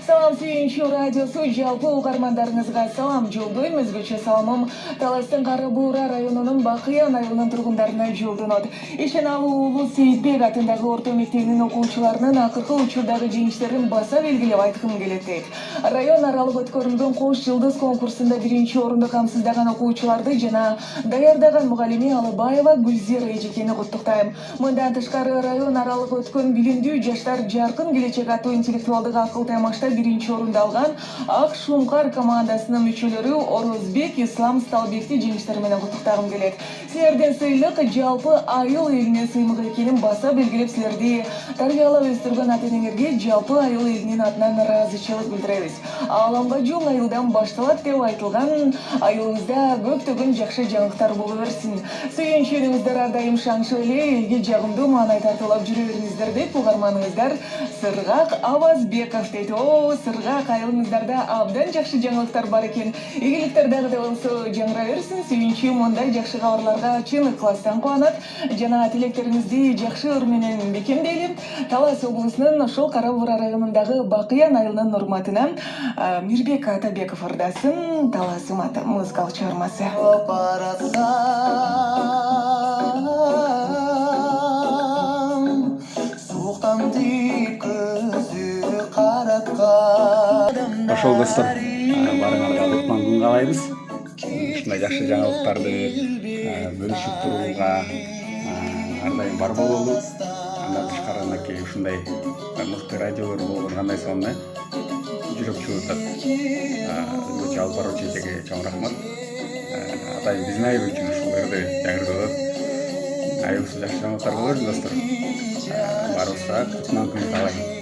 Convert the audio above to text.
Салам сүйінші радиосу жалпы угармандарыңызга салам жолдойм. Өзгөчө саламым Таластын Кары Буура районунун Бакыян айылынын тургундарына жолдонот. Ишеналы уулу Сейитбек атындагы орто мектебинин окуучуларынын акыркы учурдагы жеңиштерин баса белгилеп айткым келет дейт. Район аралык өткөрүлгөн Кош жылдыз конкурсунда биринчи орунду камсыздаган окуучуларды жана даярдаган мугалими Алыбаева Гүлзира эжекени куттуктайм. Мындан тышкары район аралык өткөн билимдүү жаштар жаркын келечек аттуу интеллектуалдык акыл таймашта биринчи орунду алган Ак Шумкар командасынын мүчөлөрү Орозбек, Ислам, Сталбекти жеңиштери менен куттуктагым келет. Силерден сыйлык жалпы айыл элине сыймык экенин баса белгилеп, силерди тарбиялап өстүргөн ата-энеңерге жалпы айыл элинин атынан ыраазычылык билдиребиз. Ааламга жол айылдан башталат деп айтылган, айылыбызда көптөгөн жакшы жаңылыктар боло берсин. Сүйүнчүлүгүңүздөр ар дайым шаңшы эле элге жагымдуу маанай тартуулап жүрө бериңиздер деп угарманыңыздар Сыргак Авазбеков дейт. Сыргак, айылыңыздарда абдан жакшы жаңылыктар бар экен. Ийгиликтер дагы да болсо жаңыра берсин. Сүйүнчү мындай жакшы кабарларга чын ыкластан кубанат. Жана тилектериңизди жакшы ыр менен бекемдейли. Талас облусунун ошол Кара Буура районундагы Бакыян айылынын урматына Мирбек Атабеков ырдасын Таласым аты музыкалык чыгармасы. Ошол достор, барыңарга кутман күн каалайбыз. Ушундай жакшы жаңылыктарды бөлүшүп турууга ар дайым бар бололу. Андан тышкары мынакей ушундай мыкты радиолор болгон кандай сонуна жүрөк чыгытат. Өзгөчө алып баруучу эжеге чоң рахмат. Атайын биздин айыл үчүн ушул ырды жаңыртып айылыбызда жакшы жаңылыктар боло берсин достор. Барыбызга кутман күн каалайм.